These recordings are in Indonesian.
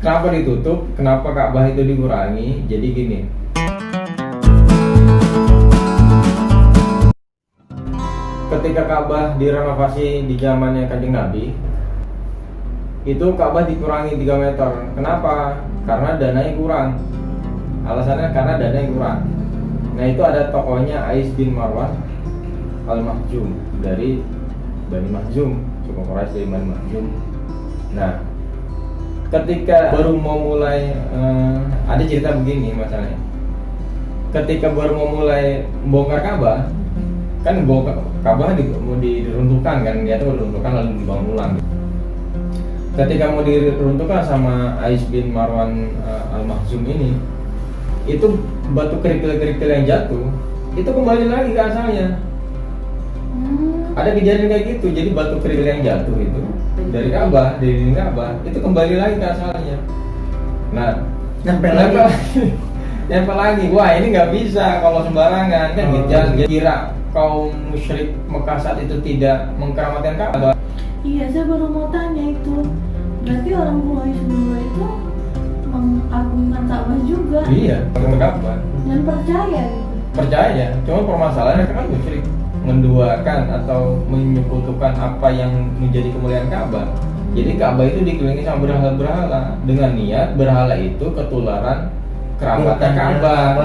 Kenapa ditutup? Kenapa Ka'bah itu dikurangi? Jadi gini. Ketika Ka'bah direnovasi di zamannya Kanjeng Nabi, itu Ka'bah dikurangi 3 meter. Kenapa? Karena dananya kurang. Alasannya karena dananya kurang. Nah, itu ada tokohnya Ais bin Marwan Al-Mahjum dari Bani Mahjum, suku Quraisy dari Bani Mahjum. Nah, ketika baru mau mulai ada cerita begini masalahnya. Ketika baru mau mulai bongkar Ka'bah, kan Ka'bah mau diruntuhkan kan, dia tuh diruntuhkan lalu dibangun ulang. Ketika mau diruntuhkan sama Ais bin Marwan Al-Mahzum ini, itu batu kerikil-kerikil yang jatuh itu kembali lagi ke asalnya. Ada kejadian kayak gitu, jadi batu kerikil yang jatuh itu dari Ka'bah, dari dinding Ka'bah itu kembali lagi ke asalnya. Nah, nempel lagi. Wah, ini nggak bisa kalau sembarangan kan. Jangan kira kaum musyrik Mekah saat itu tidak mengkeramatkan Ka'bah. Iya, saya baru mau tanya itu. Berarti orang Quraisy dulu itu mengagungkan Ka'bah juga. Iya, mengagungkan Ka'bah. Dan percaya gitu. Percaya, cuma permasalahannya kan musyrik menduakan atau menyekutukan apa yang menjadi kemuliaan Ka'bah. Jadi Ka'bah itu dikelilingi sama berhala-berhala dengan niat berhala itu ketularan keramatan Ka'bah,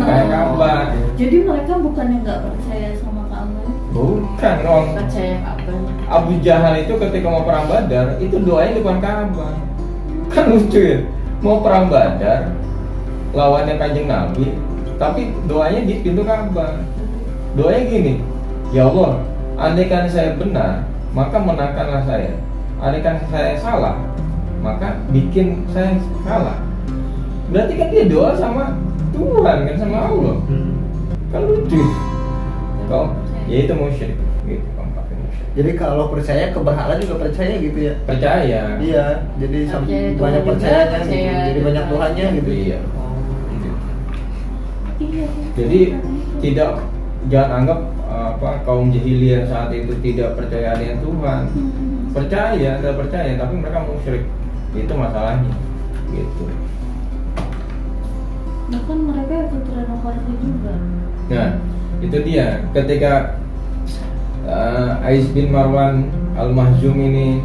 kayak Ka'bah. Jadi mereka bukannya nggak percaya sama Ka'bah? Bukan dong. Percaya Ka'bah. Abu Jahal itu ketika mau perang Badar itu doanya di depan Ka'bah. Kan lucu ya, mau perang Badar lawannya Kanjeng Nabi, tapi doanya di pintu Ka'bah. Doanya gini, ya Allah, andaikan saya benar, maka menangkanlah saya. Andaikan saya salah, maka bikin saya salah. Berarti kan dia doa sama Tuhan kan, sama Allah. Kan lucu. Kau, ya itu musyrik gitu, kampaknya musyrik. Jadi kalau percaya ke berhala juga percaya gitu ya? Percaya. Iya, jadi Percaya banyak Tuhan percayanya juga, gitu. percaya Jadi banyak Tuhan. Tuhannya gitu. Iya. Oh. Iya. Jadi tidak, jangan anggap kaum jahiliyah saat itu tidak percaya dengan Tuhan. Percaya, tidak percaya, tapi mereka musyrik. Itu masalahnya. Gitu. Bahkan mereka ikut renovasi juga. Nah, itu dia. Ketika Ais bin Marwan Al-Mahzum ini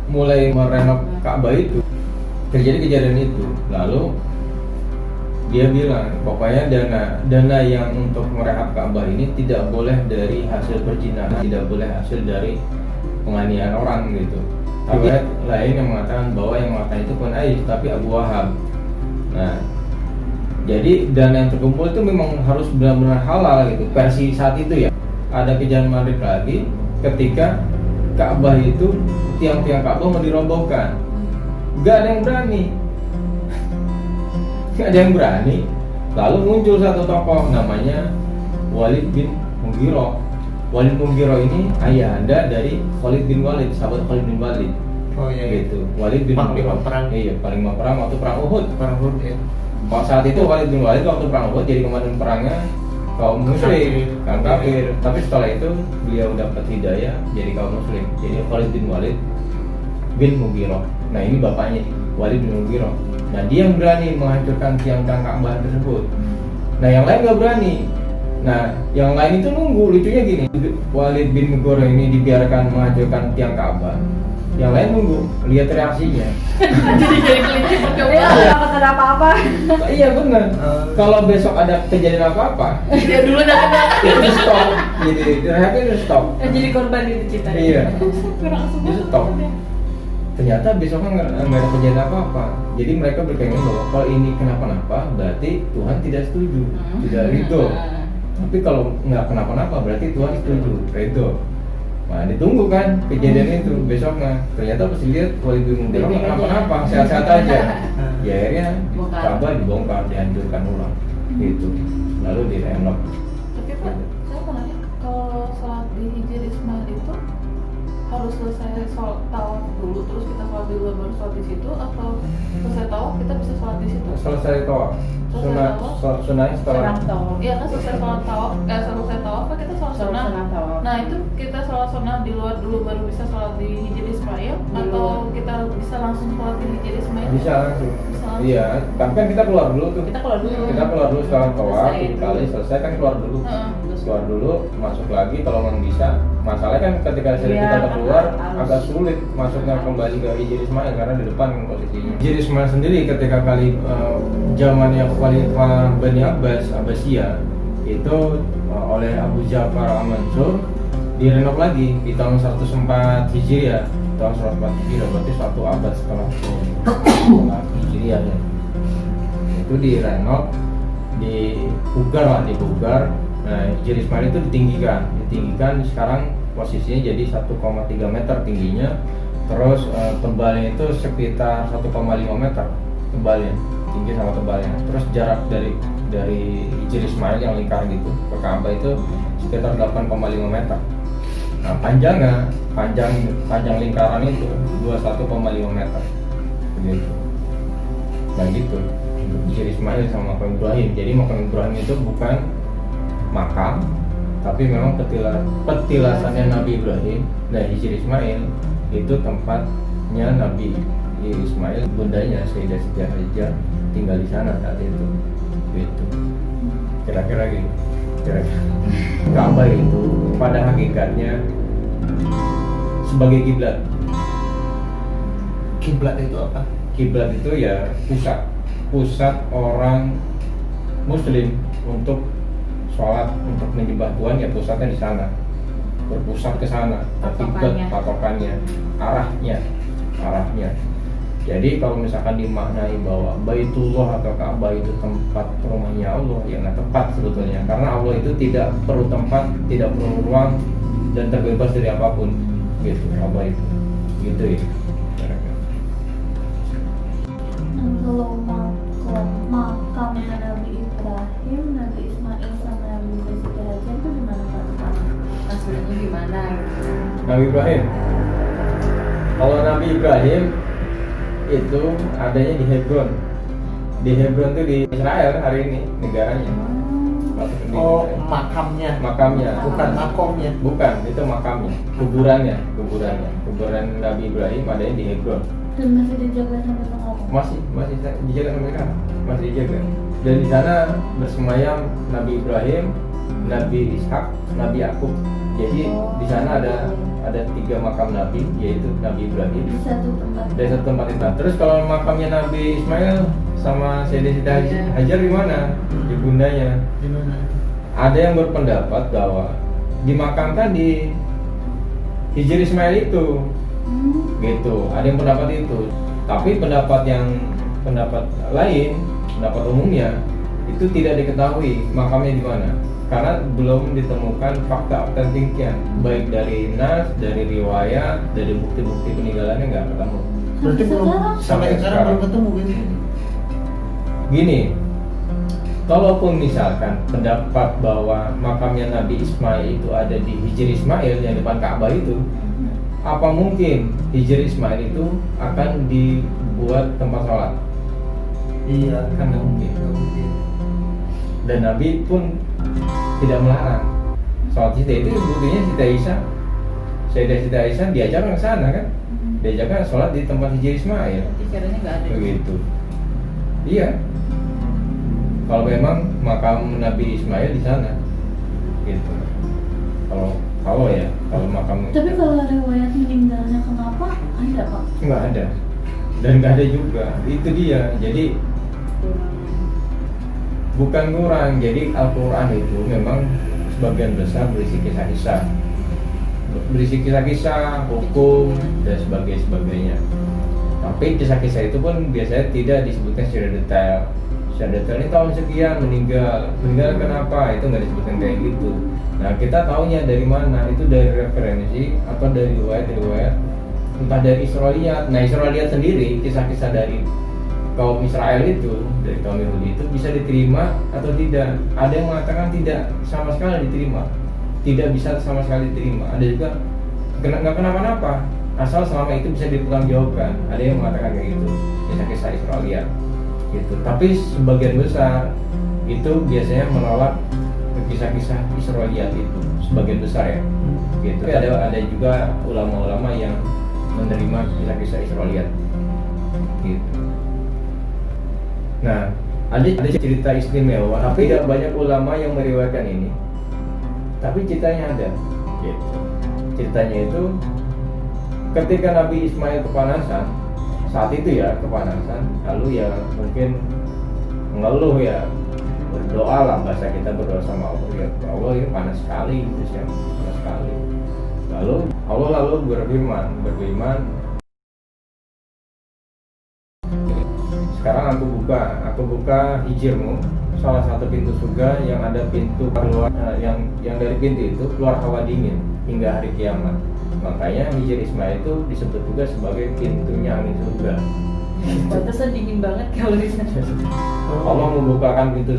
mulai merenov Ka'bah itu, terjadi kejadian itu. Lalu dia bilang, pokoknya dana yang untuk merehab Ka'bah ini tidak boleh dari hasil perzinahan, tidak boleh hasil dari penganiayaan orang gitu. Tapi lain yang mengatakan bahwa yang mengatakan itu bukan Ais tapi Abu Wahab. Nah, jadi dana yang terkumpul itu memang harus benar-benar halal gitu. Versi saat itu ya. Ada kejadian menarik lagi ketika Ka'bah itu, tiang-tiang Ka'bah mau dirobohkan. Gak ada yang berani. Gak ada yang berani. Lalu muncul satu tokoh namanya Walid bin Mughirah. Walid bin Mughirah ini ayahanda dari Khalid bin Walid, sahabat Khalid bin Walid. Oh iya. Gitu. Walid bin Mughirah. Iya, paling mau perang waktu perang Uhud. Perang Uhud ya. Saat itu Walid bin Walid waktu perang Uhud jadi komandan perangnya kaum musyrik, kaum kafir. Tapi setelah itu beliau dapat hidayah jadi kaum muslim. Jadi Walid bin Walid bin Mughirah. Nah, ini bapaknya Walid bin Mughirah. Nah, dia yang berani menghancurkan tiang-tiang Ka'bah tersebut. Nah, yang lain nggak berani. Nah, yang lain itu nunggu. Lucunya gini, Walid bin Mughirah ini dibiarkan menghancurkan tiang Ka'bah. Yang lain nunggu, lihat reaksinya. Jadi kelinci percobaan. Iya, takut ada apa-apa. Iya benar. Kalau besok ada kejadian apa-apa, Dia dulu udah kena. itu stop. Jadi rehatnya itu stop. Jadi korban itu ceritanya. Iya. Kurang Itu stop. Ternyata besoknya nggak ada kejadian apa-apa. Jadi mereka berpikir bahwa kalau ini kenapa-napa, berarti Tuhan tidak setuju, tidak ridho. Tapi kalau nggak kenapa-napa, berarti Tuhan setuju, ridho. Nah, ditunggu kan kejadian itu besoknya. Ternyata pas dilihat Walid bin Mughirah nggak kenapa-napa, sehat-sehat aja. Ya akhirnya Ka'bah dibongkar, dihancurkan ulang. Gitu. Lalu direnov. Tapi Pak, saya mau nanya, kalau sholat di Hijr Ismail itu harus selesai sholat tawaf dulu, terus kita sholat di luar baru sholat di situ, atau selesai tawaf kita bisa sholat di situ? Selesai tawaf. Sunahnya setelah Senang tawaf. Iya kan selesai sholat tawaf, selesai tawaf kan kita sholat Sholat sunnah. sunah tawaf. Nah itu kita sholat sunnah di luar dulu baru bisa sholat di Hijr Ismail atau kita bisa langsung sholat di Hijr Ismail? bisa langsung. Bisa langsung. Iya, tapi kan kita keluar dulu tuh. Kita keluar dulu. Kita keluar dulu setelah tawaf, Selesai. kali selesai kan keluar dulu. Heeh. Keluar dulu, masuk lagi kalau memang bisa. Masalahnya kan ketika Iya, kita kan keluar harus. agak sulit masuknya kembali ke Hijr Ismail karena di depan kan posisinya. Hijr Ismail sendiri ketika zamannya Khalifah Bani Abbasiyah itu oleh Abu Ja'far al-Mansur direnov lagi di tahun 104 Hijriah. Tahun 104 Hijriah berarti 1 abad setelah Hijriah ya. Itu direnov, dibugar. Nah, Hijr Ismail itu ditinggikan sekarang posisinya jadi 1,3 meter tingginya. Terus tebalnya itu sekitar 1,5 meter tebalnya, tinggi sama tebalnya. Terus jarak dari Hijr Ismail yang lingkar gitu ke Ka'bah itu sekitar 8,5 meter. Nah, panjang lingkaran itu 21,5 meter. Begitu. Nah, gitu. Untuk Hijr Ismail sama makam Ibrahim. Jadi makam Ibrahim itu bukan makam, tapi memang petilasannya Nabi Ibrahim. Dan Hijr Ismail itu tempatnya Nabi Ismail, bundanya Sayyidah Siti Hajar tinggal di sana saat itu. Gitu. Kira-kira gitu. Ka'bah itu pada hakikatnya sebagai kiblat. Kiblat itu apa? Kiblat itu ya pusat orang Muslim untuk sholat, untuk menyembah Tuhan, ya pusatnya di sana, berpusat ke sana. Patokannya, arahnya. Jadi kalau misalkan dimaknai bahwa Baitullah atau Ka'bah itu tempat rumahnya Allah, ya nggak tepat sebetulnya, karena Allah itu tidak perlu tempat, tidak perlu ruang, dan terbebas dari apapun. Gitu Ka'bah itu, gitu ya. Dan kalau makamnya Nabi Ibrahim, Nabi Ismail sama Nabi Siti Hajar itu di mana Pak? Maksudnya gimana? Nabi Ibrahim. Kalau Nabi Ibrahim itu adanya di Hebron. Di Hebron itu di Israel hari ini negaranya. Masuk di Oh, Israel. makamnya. Makamnya. Bukan makomnya. Bukan, itu makamnya. Kuburan Nabi Ibrahim adanya di Hebron. Dan masih dijaga sampai sekarang. Masih dijaga sampai sekarang. Masih dijaga. Dan di sana bersemayam Nabi Ibrahim, Nabi Ishak, Nabi Yakub. Jadi di sana ada 3 makam Nabi, yaitu Nabi Ibrahim Di satu tempat. dari satu tempat itu. Terus kalau makamnya Nabi Ismail sama Sayyidah Siti Hajar di mana? Di bundanya. Di mana? Ada yang berpendapat bahwa dimakamkan di Hijr Ismail itu, gitu. Ada yang pendapat itu. Tapi pendapat lain, pendapat umumnya itu tidak diketahui makamnya di mana, karena belum ditemukan fakta autentiknya, baik dari nas, dari riwayat, dari bukti-bukti peninggalannya nggak ketemu. Berarti belum sekarang? sampai sekarang belum ketemu gitu. Gini, kalaupun misalkan pendapat bahwa makamnya Nabi Ismail itu ada di Hijr Ismail yang depan Ka'bah itu, apa mungkin Hijr Ismail itu akan dibuat tempat sholat? Iya, Kan nggak mungkin. mungkin. Dan Nabi pun tidak melarang sholat Siti itu. Buktinya Sayyidah Siti Aisyah diajarkan ke sana kan, diajarkan sholat di tempat Hijr Ismail. Pikirannya nggak ada. Begitu. Iya. Kalau memang makam Nabi Ismail di sana, gitu. Kalau makam Tapi kalau riwayat meninggalnya kenapa ada Pak? nggak ada, dan nggak ada juga. Itu dia. Jadi bukan kurang. Jadi Al-Quran itu memang sebagian besar berisi kisah-kisah, hukum dan sebagainya. Tapi kisah-kisah itu pun biasanya tidak disebutkan secara detail. Secara detail ini tahun sekian meninggal kenapa, itu nggak disebutkan kayak gitu. Nah, kita taunya dari mana? Itu dari referensi atau dari riwayat, entah dari Israiliyat. Nah, Israiliyat sendiri, kisah-kisah dari kaum Israel itu, dari kaum Yahudi itu bisa diterima atau tidak. Ada yang mengatakan tidak sama sekali diterima, tidak bisa sama sekali diterima. Ada juga nggak kenapa-napa, asal selama itu bisa dipertanggungjawabkan. Ada yang mengatakan kayak gitu, kisah-kisah Israiliyat. gitu. Tapi sebagian besar itu biasanya menolak kisah-kisah Israiliyat itu, sebagian besar ya. Gitu. Tapi ada juga ulama-ulama yang menerima kisah-kisah Israiliyat. Gitu. Nah, ada cerita istimewa, tapi tidak banyak ulama yang meriwayatkan ini. Tapi ceritanya ada. Gitu. Ceritanya itu ketika Nabi Ismail kepanasan, saat itu ya kepanasan, lalu ya mungkin mengeluh ya, berdoa lah, bahasa kita berdoa sama Allah, ya Allah ini panas sekali gitu sih, panas sekali. Lalu Allah berfirman, sekarang aku buka hijirmu, salah satu pintu surga yang ada pintu keluar, yang dari pintu itu keluar hawa dingin hingga hari kiamat. Makanya hijir Ismail itu disebut juga sebagai pintunya angin surga. Pantesan dingin banget kalau di sana. Allah membukakan pintu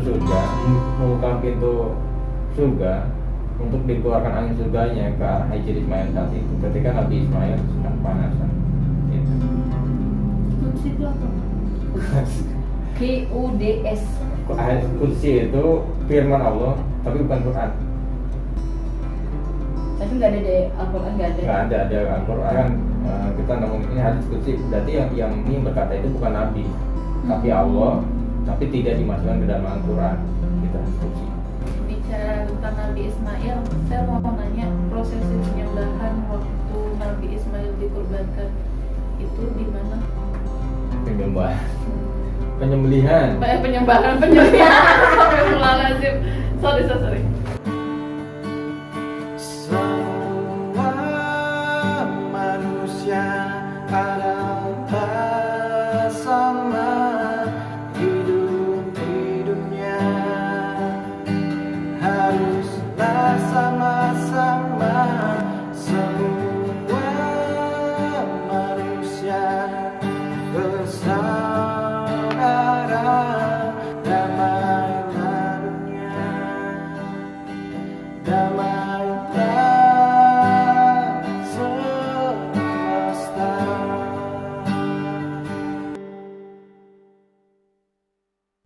surga untuk dikeluarkan angin surganya ke arah hijir Ismail saat itu, ketika Nabi Ismail sedang panasan. Gitu. Kursi itu apa? QUDS. Ayat kursi itu firman Allah, tapi bukan Quran. Tapi nggak ada deh, Al-Quran nggak ada. Nggak ada Al-Quran kan, kita ngomong ini hadis kursi, berarti yang ini berkata itu bukan Nabi, tapi Allah, tapi tidak dimasukkan ke dalam Al-Quran. Gitu, hadis kursi. Bicara tentang Nabi Ismail, saya mau nanya prosesi penyembahan waktu Nabi Ismail dikurbankan itu di mana? Penyembelihan. Penyembahan. Astagfirullahaladzim. Sorry. Semua manusia adalah sama, hidup di dunia haruslah sama-sama. Semua manusia bersama.